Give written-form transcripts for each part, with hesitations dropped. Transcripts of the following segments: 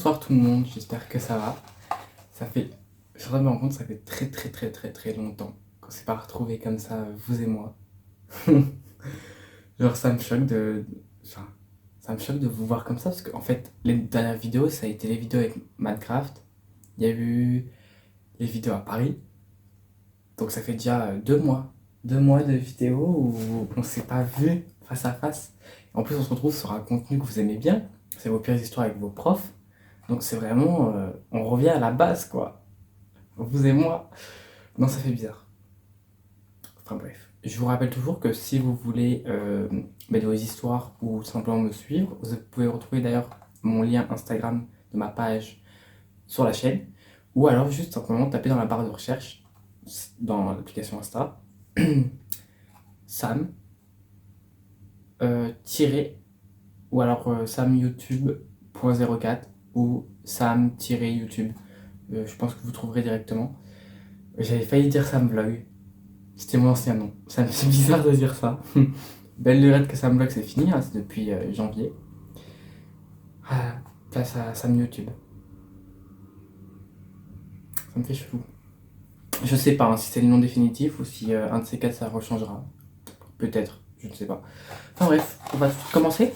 Bonsoir tout le monde, j'espère que ça va. Ça fait, je suis en train de me rendre compte, ça fait très longtemps qu'on s'est pas retrouvés comme ça, vous et moi. Genre ça me choque enfin, ça me choque de vous voir comme ça parce qu'en fait, les dernières vidéos, ça a été les vidéos avec Minecraft. Il y a eu les vidéos à Paris. Donc ça fait déjà 2 mois. 2 mois de vidéos où on s'est pas vu face à face. En plus, on se retrouve sur un contenu que vous aimez bien. C'est vos pires histoires avec vos profs. Donc c'est vraiment, on revient à la base quoi. Vous et moi. Non, ça fait bizarre. Enfin bref. Je vous rappelle toujours que si vous voulez mettre vos histoires ou simplement me suivre, vous pouvez retrouver d'ailleurs mon lien Instagram de ma page sur la chaîne. Ou alors juste simplement taper dans la barre de recherche dans l'application Insta Sam tiré ou alors Sam YouTube.04 ou Sam-YouTube. Je pense que vous trouverez directement. J'avais failli dire Sam Vlog. C'était mon ancien nom. Ça me fait bizarre de dire ça. Belle lurette que Sam Vlog c'est fini, hein, c'est depuis janvier. Ah, place à Sam YouTube. Ça me fait chelou. Je sais pas hein, si c'est le nom définitif ou si un de ces quatre ça rechangera. Peut-être, je ne sais pas. Enfin bref, on va tout de suite commencer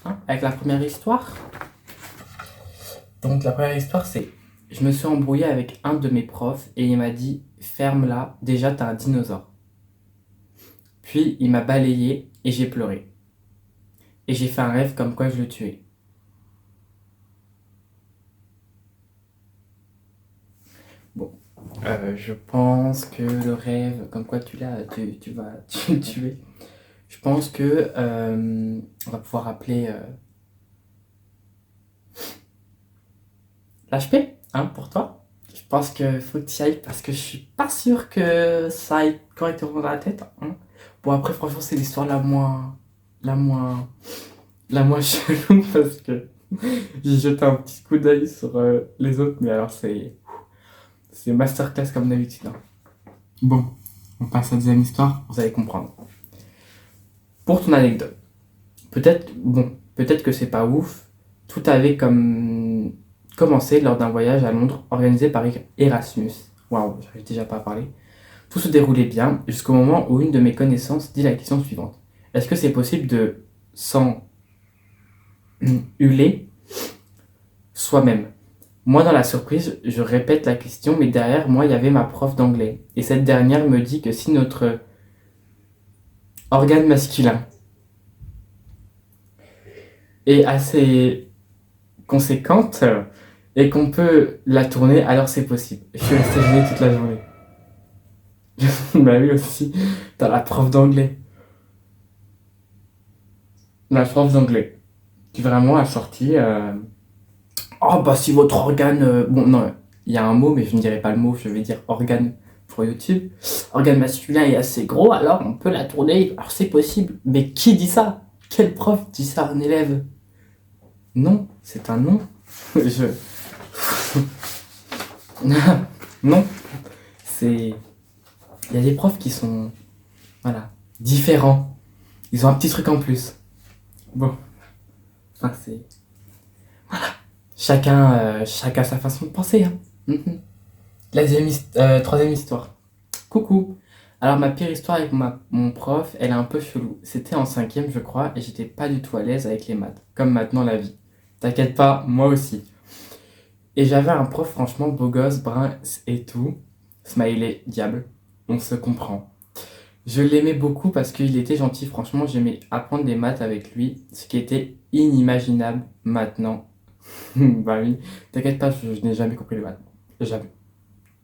hein, avec la première histoire. Donc la première histoire c'est, je me suis embrouillé avec un de mes profs et il m'a dit ferme-la, déjà t'as un dinosaure. Puis il m'a balayé et j'ai pleuré. Et j'ai fait un rêve comme quoi je le tuais. Bon, je pense que le rêve comme quoi tu vas tu le tuer. Je pense que on va pouvoir appeler l'HP hein, pour toi. Je pense qu'il faut que tu y ailles parce que je suis pas sûr que ça aille correctement dans la tête. Hein. Bon après franchement c'est l'histoire la moins la moins chelou parce que j'ai jeté un petit coup d'œil sur les autres mais alors c'est masterclass comme d'habitude. Hein. Bon, on passe à la deuxième histoire, vous allez comprendre. Pour ton anecdote, peut-être que c'est pas ouf. Tout avait comme commencé lors d'un voyage à Londres organisé par Erasmus. Waouh, j'arrive déjà pas à parler. Tout se déroulait bien jusqu'au moment où une de mes connaissances dit la question suivante. Est-ce que c'est possible de s'en huler soi-même? Moi, dans la surprise, je répète la question, mais derrière moi, il y avait ma prof d'anglais. Et cette dernière me dit que si notre organe masculin est assez conséquente et qu'on peut la tourner, alors c'est possible. Je suis resté gêné toute la journée. Bah oui aussi, t'as la prof d'anglais. La prof d'anglais. Qui vraiment a sorti... Oh bah si votre organe... Bon non, il y a un mot mais je ne dirai pas le mot, je vais dire organe pour YouTube. Organe masculin est assez gros, alors on peut la tourner, alors c'est possible. Mais qui dit ça? Quel prof dit ça à un élève? Non, c'est un non. Je... non, c'est... Il y a des profs qui sont... Voilà, différents. Ils ont un petit truc en plus. Bon, enfin c'est... Chacun sa façon de penser. Hein. Mhm. Troisième histoire. Coucou. Alors ma pire histoire avec mon prof, elle est un peu chelou. C'était en cinquième je crois et j'étais pas du tout à l'aise avec les maths. Comme maintenant la vie. T'inquiète pas, moi aussi. Et j'avais un prof franchement beau gosse, brun et tout. Smiley, diable. On se comprend. Je l'aimais beaucoup parce qu'il était gentil. Franchement, j'aimais apprendre des maths avec lui, ce qui était inimaginable maintenant. Bah oui, t'inquiète pas, je n'ai jamais compris les maths. Jamais.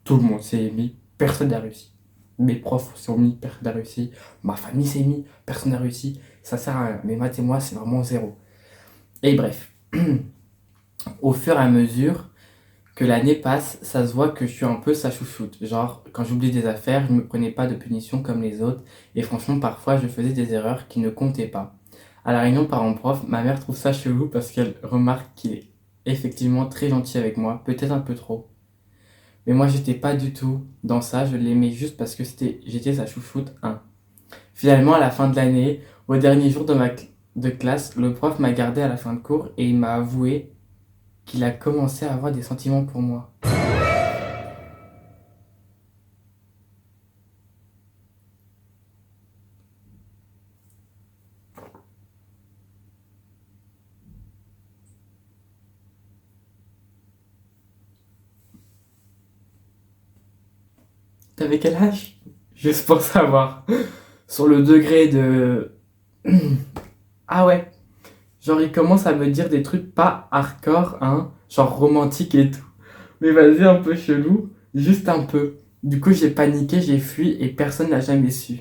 Tout le monde s'est mis, personne n'a réussi. Mes profs sont mis, personne n'a réussi. Ma famille s'est mis, personne n'a réussi. Ça sert à rien. Mes maths et moi, c'est vraiment zéro. Et bref, au fur et à mesure que l'année passe, ça se voit que je suis un peu sa chouchoute. Genre, quand j'oublie des affaires, je me prenais pas de punition comme les autres. Et franchement, parfois, je faisais des erreurs qui ne comptaient pas. À la réunion parents-prof, ma mère trouve ça chelou parce qu'elle remarque qu'il est effectivement très gentil avec moi, peut-être un peu trop. Mais moi, j'étais pas du tout dans ça, je l'aimais juste parce que j'étais sa chouchoute 1. Finalement, à la fin de l'année, au dernier jour de classe, le prof m'a gardé à la fin de cours et il m'a avoué qu'il a commencé à avoir des sentiments pour moi. T'avais quel âge? Juste pour savoir. Sur le degré de... Ah ouais. Genre, il commence à me dire des trucs pas hardcore, hein. Genre romantique et tout. Mais vas-y, un peu chelou. Juste un peu. Du coup, j'ai paniqué, j'ai fui et personne n'a jamais su.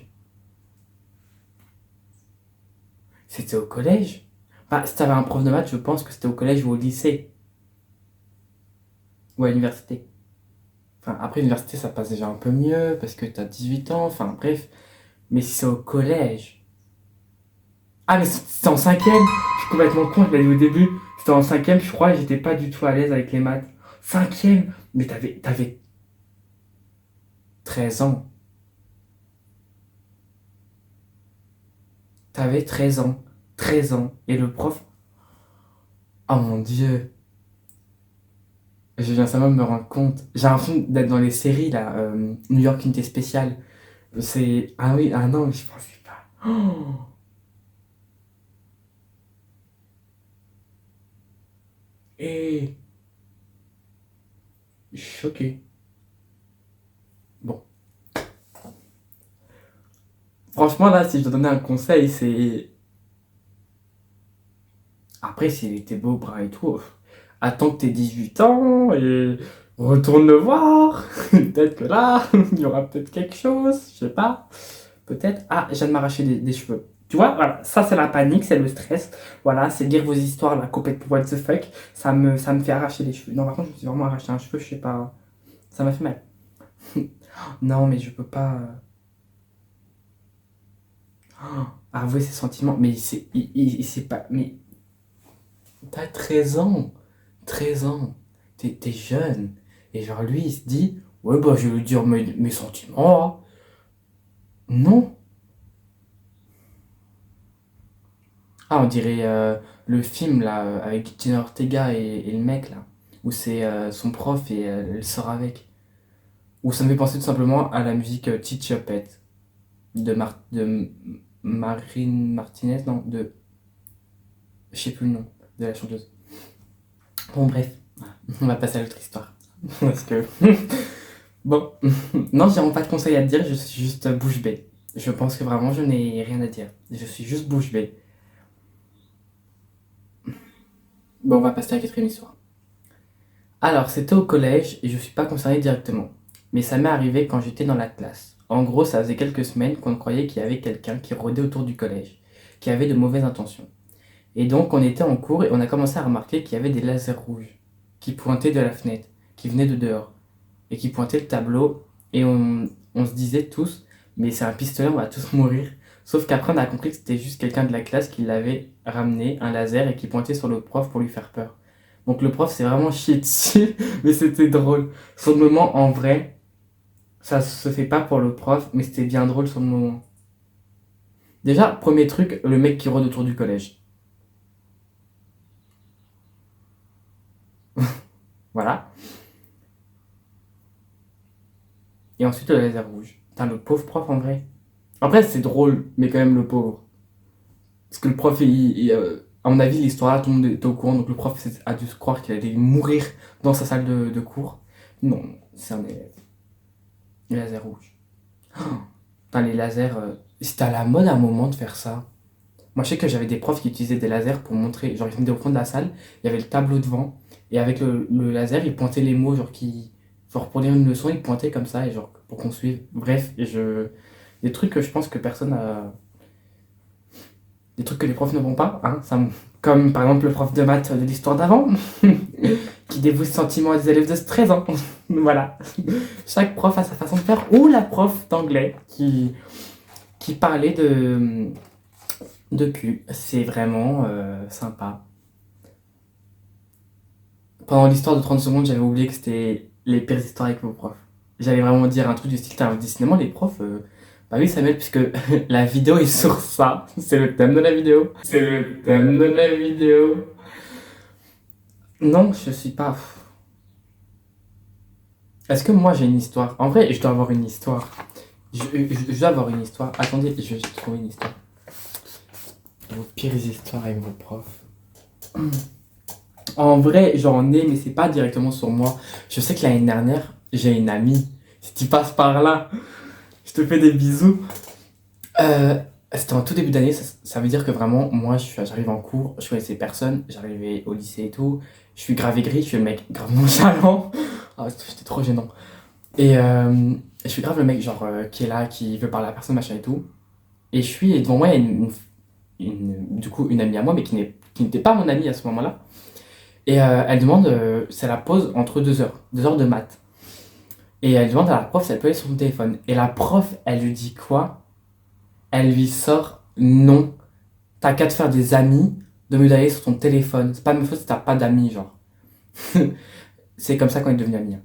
C'était au collège? Bah, si t'avais un prof de maths, je pense que c'était au collège ou au lycée. Ou à l'université. Enfin, après, l'université, ça passe déjà un peu mieux parce que t'as 18 ans. Enfin, bref. Mais si c'est au collège. Ah, mais c'était en cinquième. Je suis complètement con, je l'ai dit au début. C'était en cinquième, je crois, et j'étais pas du tout à l'aise avec les maths. Cinquième. Mais t'avais 13 ans. T'avais 13 ans. 13 ans. Et le prof. Oh mon dieu. Je viens seulement de me rendre compte. J'ai l'impression d'être dans les séries, là. New York Unité Spéciale. C'est. Ah oui, ah non, mais je pensais pas. Oh. Et. Je suis choqué. Bon. Franchement, là, si je dois donner un conseil, c'est. Après, s'il était beau, bras et tout, attends que t'aies 18 ans et retourne le voir. Peut-être que là, il y aura peut-être quelque chose, je sais pas. Peut-être. Ah, je viens de m'arracher des cheveux. Tu vois, voilà, ça c'est la panique, c'est le stress. Voilà, c'est lire vos histoires, la complète what the fuck. Ça me fait arracher les cheveux. Non, par contre, je me suis vraiment arraché un cheveu, je sais pas. Ça m'a fait mal. Non, mais je peux pas avouer ses sentiments. Mais il sait pas. Mais t'as 13 ans. 13 ans. T'es jeune. Et genre, lui, il se dit, ouais, bah, je vais lui dire mes sentiments, hein. Non. Ah, on dirait le film, là, avec Jenna Ortega et le mec, là, où c'est son prof et elle sort avec. Ou ça me fait penser tout simplement à la musique Teach Your Pet de Marine Martinez, non, de... Je sais plus le nom de la chanteuse. Bon, bref, on va passer à l'autre histoire. Parce que... Bon, non, j'ai vraiment pas de conseils à te dire, je suis juste bouche bée. Je pense que vraiment je n'ai rien à dire. Je suis juste bouche bée. Bon, on va passer à la quatrième histoire. Alors, c'était au collège et je suis pas concerné directement. Mais ça m'est arrivé quand j'étais dans la classe. En gros, ça faisait quelques semaines qu'on croyait qu'il y avait quelqu'un qui rôdait autour du collège, qui avait de mauvaises intentions. Et donc, on était en cours et on a commencé à remarquer qu'il y avait des lasers rouges qui pointaient de la fenêtre, qui venaient de dehors, et qui pointaient le tableau. Et on se disait tous, mais c'est un pistolet, on va tous mourir. Sauf qu'après, on a compris que c'était juste quelqu'un de la classe qui l'avait ramené, un laser, et qui pointait sur le prof pour lui faire peur. Donc le prof s'est vraiment chié dessus, mais c'était drôle. Sur le moment, en vrai, ça se fait pas pour le prof, mais c'était bien drôle sur le moment. Déjà, premier truc, le mec qui rôde autour du collège. Voilà. Et ensuite, le laser rouge. Putain, le pauvre prof, en vrai. Après, c'est drôle, mais quand même le pauvre. Parce que le prof, à mon avis, l'histoire là, tout le monde était au courant, donc le prof a dû se croire qu'il allait mourir dans sa salle de cours. Non, c'est un élève. Les lasers rouges. Putain, les lasers, c'était à la mode à un moment de faire ça. Moi, je sais que j'avais des profs qui utilisaient des lasers pour montrer. Genre, ils venaient au fond de la salle, il y avait le tableau devant, et avec le laser, ils pointaient les mots, genre pour lire une leçon, ils pointaient comme ça, et genre pour qu'on suive. Bref, des trucs que je pense que personne a. Des trucs que les profs ne vont pas, hein, comme par exemple le prof de maths de l'histoire d'avant, qui dévoue ses sentiments à des élèves de 13 ans. Voilà. Chaque prof a sa façon de faire, ou la prof d'anglais qui parlait de cul. C'est vraiment sympa. Pendant l'histoire de 30 secondes, j'avais oublié que c'était les pires histoires avec vos profs. J'allais vraiment dire un truc du style, t'as décidément les profs. Bah oui, Samuel, puisque la vidéo est sur ça. C'est le thème de la vidéo. C'est le thème de la vidéo. Non, je suis pas. Est-ce que moi j'ai une histoire? En vrai, je dois avoir une histoire. Je dois avoir une histoire. Attendez, je vais trouver une histoire. Vos pires histoires avec vos profs. En vrai, j'en ai, mais c'est pas directement sur moi. Je sais que l'année dernière, j'ai une amie. Si tu passes par là, je te fais des bisous. Euh, C'était en tout début d'année, ça veut dire que vraiment, moi, j'arrive en cours, je connaissais personne, j'arrivais au lycée et tout. Je suis grave aigri, je suis le mec grave nonchalant. Ah, c'était trop gênant. Et je suis grave le mec, genre, qui est là, qui veut parler à personne, machin et tout. Et devant moi, il y a du coup, une amie à moi, mais qui n'était pas mon amie à ce moment-là. Et elle demande, c'est la pause entre 2 heures de maths. Et elle demande à la prof si elle peut aller sur son téléphone. Et la prof, elle lui dit quoi? Elle lui sort non. T'as qu'à te faire des amis de me d'aller sur ton téléphone. C'est pas ma faute si t'as pas d'amis, genre. C'est comme ça qu'on est devenu amis. Hein.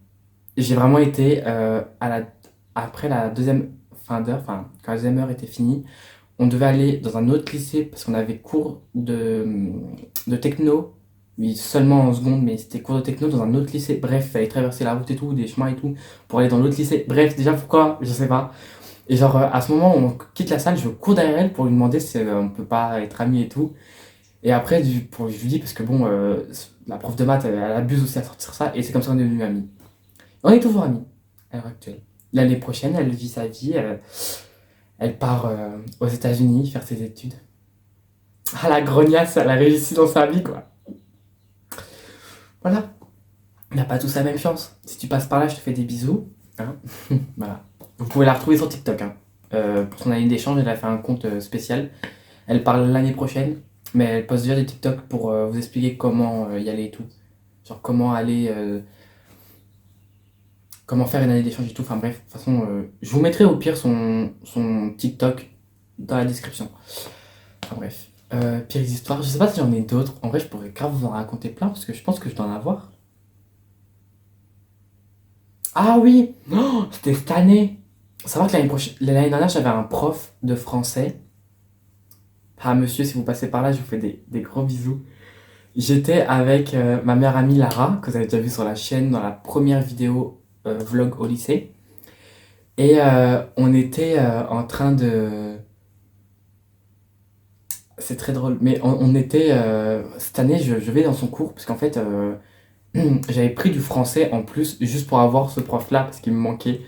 J'ai vraiment été après la deuxième fin d'heure, enfin quand la deuxième heure était finie, on devait aller dans un autre lycée parce qu'on avait cours de techno, oui, seulement en seconde, mais c'était cours de techno dans un autre lycée. Bref, il fallait traverser la route et tout, des chemins et tout, pour aller dans l'autre lycée. Bref, déjà pourquoi, je sais pas. Et genre, à ce moment, on quitte la salle, je cours derrière elle pour lui demander si on peut pas être amis et tout. Et après, je lui dis, parce que bon, la prof de maths, elle abuse aussi à sortir ça, et c'est comme ça qu'on est devenus amis. On est toujours amis, à l'heure actuelle. L'année prochaine, elle vit sa vie, elle part aux États-Unis faire ses études. Ah, la grognasse, elle a réussi dans sa vie, quoi. Voilà. On n'a pas tous la même chance. Si tu passes par là, je te fais des bisous. Hein. Voilà. Vous pouvez la retrouver sur TikTok. Hein. Pour son année d'échange, elle a fait un compte spécial. Elle parle l'année prochaine, mais elle poste déjà des TikTok pour vous expliquer comment y aller et tout. Genre comment aller, comment faire une année d'échange et tout. Enfin bref, de toute façon, je vous mettrai au pire son TikTok dans la description. Enfin bref. Pires histoires, je sais pas si j'en ai d'autres. En vrai, je pourrais grave vous en raconter plein parce que je pense que je dois en avoir. Ah oui! Oh, c'était cette année! Savoir que l'année dernière, j'avais un prof de français. Ah, monsieur, si vous passez par là, je vous fais des gros bisous. J'étais avec ma meilleure amie Lara, que vous avez déjà vu sur la chaîne dans la première vidéo vlog au lycée. Et on était en train de. C'est très drôle, mais on était. Cette année, je vais dans son cours, parce qu'en fait, j'avais pris du français en plus, juste pour avoir ce prof-là, parce qu'il me manquait.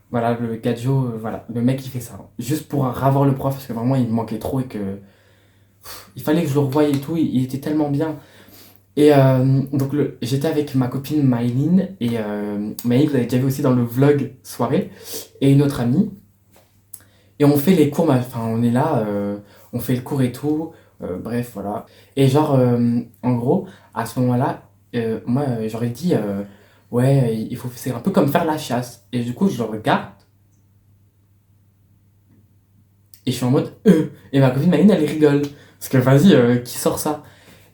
Voilà, le gadjo, voilà, le mec qui fait ça. Juste pour avoir le prof, parce que vraiment il me manquait trop et que. Il fallait que je le revoie et tout, il était tellement bien. Et donc j'étais avec ma copine Maïline, et Maïline, vous avez déjà vu aussi dans le vlog soirée, et une autre amie. Et on fait les cours, enfin on est là, on fait le cours et tout, bref, voilà. Et genre, en gros, à ce moment-là, moi j'aurais dit, ouais, c'est un peu comme faire la chasse. Et du coup, je le regarde, et je suis en mode, et ma copine Maïline, elle rigole. Parce que vas-y, qui sort ça?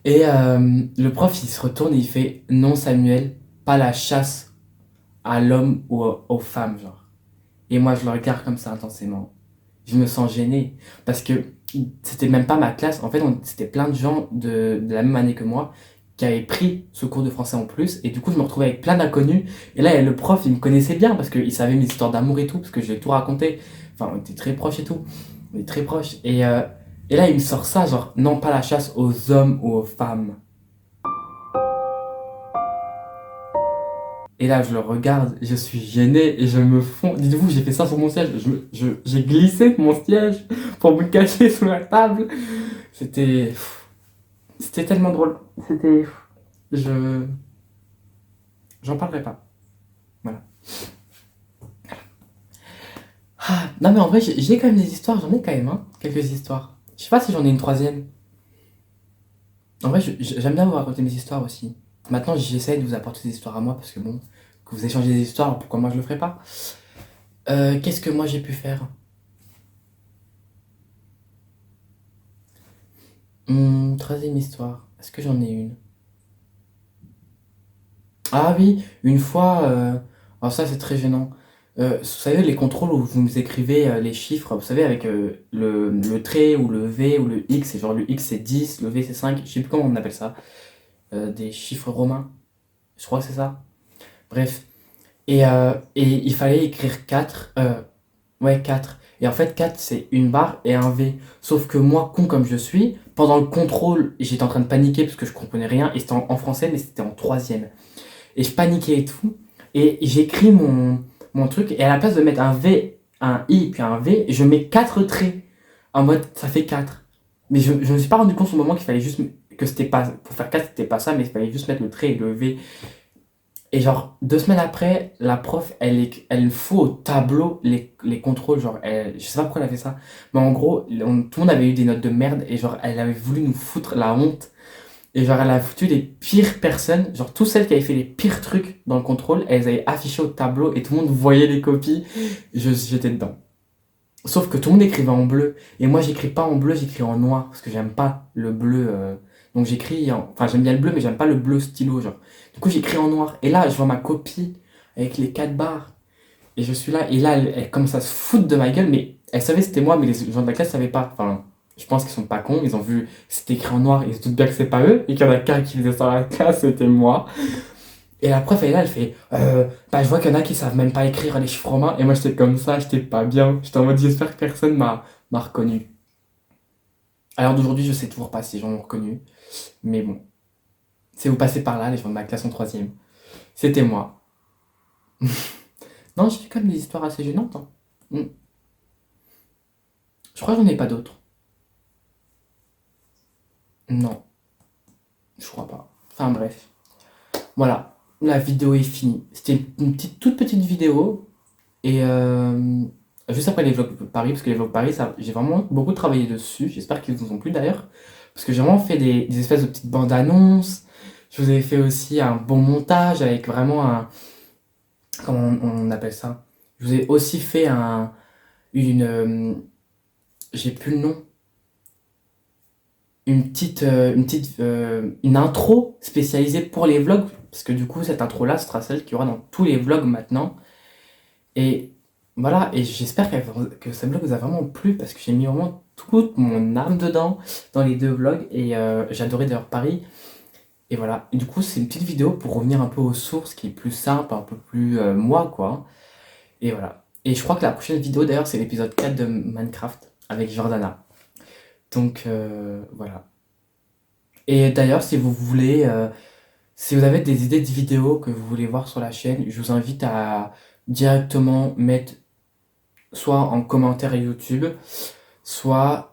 Et le prof, il se retourne et il fait, non Samuel, pas la chasse à l'homme ou aux femmes, genre. Et moi, je le regarde comme ça intensément. Je me sens gêné. Parce que c'était même pas ma classe. En fait, c'était plein de gens de la même année que moi qui avaient pris ce cours de français en plus. Et du coup, je me retrouvais avec plein d'inconnus. Et là, le prof, il me connaissait bien parce qu'il savait mes histoires d'amour et tout. Parce que je l'ai tout raconté. Enfin, on était très proches et tout. On est très proches. Et là, il me sort ça, genre, non, pas la chasse aux hommes ou aux femmes. Et là, je le regarde, je suis gêné et je me fonds. Dites-vous, j'ai fait ça sur mon siège. J'ai glissé de mon siège pour me cacher sous la table. C'était. C'était tellement drôle. C'était. Je. J'en parlerai pas. Voilà. Ah, non, mais en vrai, j'ai quand même des histoires. J'en ai quand même, hein. Quelques histoires. Je sais pas si j'en ai une troisième. En vrai, j'aime bien vous raconter mes histoires aussi. Maintenant, j'essaie de vous apporter des histoires à moi parce que bon, que vous échangez des histoires, pourquoi moi je le ferais pas? Qu'est-ce que moi j'ai pu faire? Troisième histoire. Est-ce que j'en ai une? Ah oui, une fois. Alors ça, c'est très gênant. Vous savez, les contrôles où vous nous écrivez les chiffres, vous savez, avec le trait ou le V ou le X, et genre le X c'est 10, le V c'est 5, je sais plus comment on appelle ça. des chiffres romains. Je crois que c'est ça. Bref. Et il fallait écrire 4. Ouais, 4. Et en fait, 4 c'est une barre et un V. Sauf que moi, con comme je suis, pendant le contrôle, j'étais en train de paniquer parce que je comprenais rien. Et c'était en français, mais c'était en troisième. Et je paniquais et tout. Et j'écris mon truc. Et à la place de mettre un V, un I, puis un V, je mets 4 traits. En mode, ça fait 4. Mais je me suis pas rendu compte au moment qu'il fallait juste. Que c'était pas. Pour faire 4 c'était pas ça, mais il fallait juste mettre le trait et le V. Et genre, 2 semaines après, la prof, elle fout au tableau les contrôles. Genre, je sais pas pourquoi elle a fait ça. Mais en gros, tout le monde avait eu des notes de merde. Et genre, elle avait voulu nous foutre la honte. Et genre, elle a foutu les pires personnes. Genre, toutes celles qui avaient fait les pires trucs dans le contrôle, elles avaient affiché au tableau. Et tout le monde voyait les copies. J'étais dedans. Sauf que tout le monde écrivait en bleu. Et moi, j'écris pas en bleu, j'écris en noir. Parce que j'aime pas le bleu. Donc j'écris enfin, j'aime bien le bleu, mais j'aime pas le bleu stylo. Genre. Du coup, j'écris en noir. Et là, je vois ma copie avec les 4 barres. Et je suis là. Et là, elle commence à se foutre de ma gueule. Mais elle savait que c'était moi, mais les gens de la classe savaient pas. Enfin, je pense qu'ils sont pas cons. Ils ont vu que c'était écrit en noir. Ils se doutent bien que c'est pas eux. Et qu'il y en a qu'un qui faisait ça dans la classe, c'était moi. Et la prof, elle est là, elle fait bah, je vois qu'il y en a qui savent même pas écrire les chiffres romains. Et moi, j'étais comme ça, j'étais pas bien. J'étais en mode, j'espère que personne m'a reconnu. À l'heure d'aujourd'hui, je sais toujours pas si les gens m'ont reconnu. Mais bon, si vous passez par là, les gens de ma classe en troisième, c'était moi. Non, j'ai fait quand même des histoires assez gênantes, hein. Mm. Je crois que j'en ai pas d'autres. Non, je crois pas. Enfin bref. Voilà, la vidéo est finie. C'était une toute petite vidéo. Et juste après les vlogs Paris, parce que les vlogs Paris, j'ai vraiment beaucoup travaillé dessus. J'espère qu'ils vous ont plu d'ailleurs. Parce que j'ai vraiment fait des espèces de petites bandes annonces. Je vous ai fait aussi un bon montage avec vraiment un. Comment on appelle ça? Je vous ai aussi fait une. J'ai plus le nom. Une intro spécialisée pour les vlogs. Parce que du coup, cette intro-là sera celle qu'il y aura dans tous les vlogs maintenant. Et voilà, et j'espère que ce vlog vous a vraiment plu parce que j'ai mis vraiment toute mon âme dedans dans les 2 vlogs et j'adorais d'ailleurs Paris. Et voilà, et du coup c'est une petite vidéo pour revenir un peu aux sources qui est plus simple, un peu plus moi quoi. Et voilà. Et je crois que la prochaine vidéo d'ailleurs c'est l'épisode 4 de Minecraft avec Jordana. Donc voilà. Et d'ailleurs si vous voulez, si vous avez des idées de vidéos que vous voulez voir sur la chaîne, je vous invite à directement mettre soit en commentaire YouTube, soit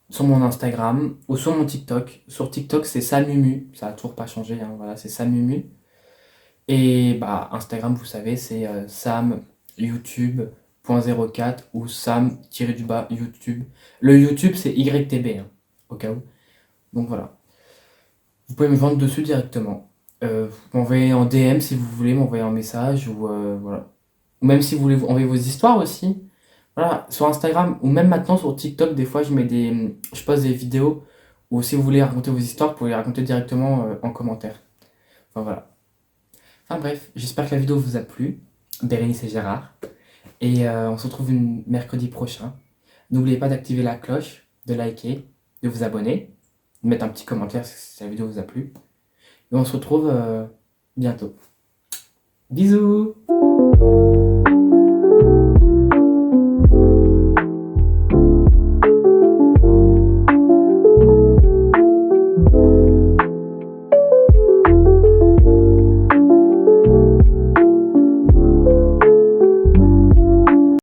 sur mon Instagram ou sur mon TikTok. Sur TikTok, c'est Samumu, ça a toujours pas changé, hein, voilà, c'est Samumu. Et bah Instagram, vous savez, c'est Sam YouTube.04 ou Sam-du-bas YouTube. Le YouTube, c'est YTB, hein, au cas où. Donc voilà. Vous pouvez me vendre dessus directement. Vous m'envoyez en DM si vous voulez, m'envoyer un message ou voilà. Ou même si vous voulez envoyer vos histoires aussi. Voilà, sur Instagram ou même maintenant sur TikTok, des fois je poste des vidéos ou si vous voulez raconter vos histoires, vous pouvez les raconter directement en commentaire. Enfin voilà. Enfin bref, j'espère que la vidéo vous a plu. Bérénice et Gérard. Et on se retrouve mercredi prochain. N'oubliez pas d'activer la cloche, de liker, de vous abonner, de mettre un petit commentaire si la vidéo vous a plu. Et on se retrouve bientôt. Bisous!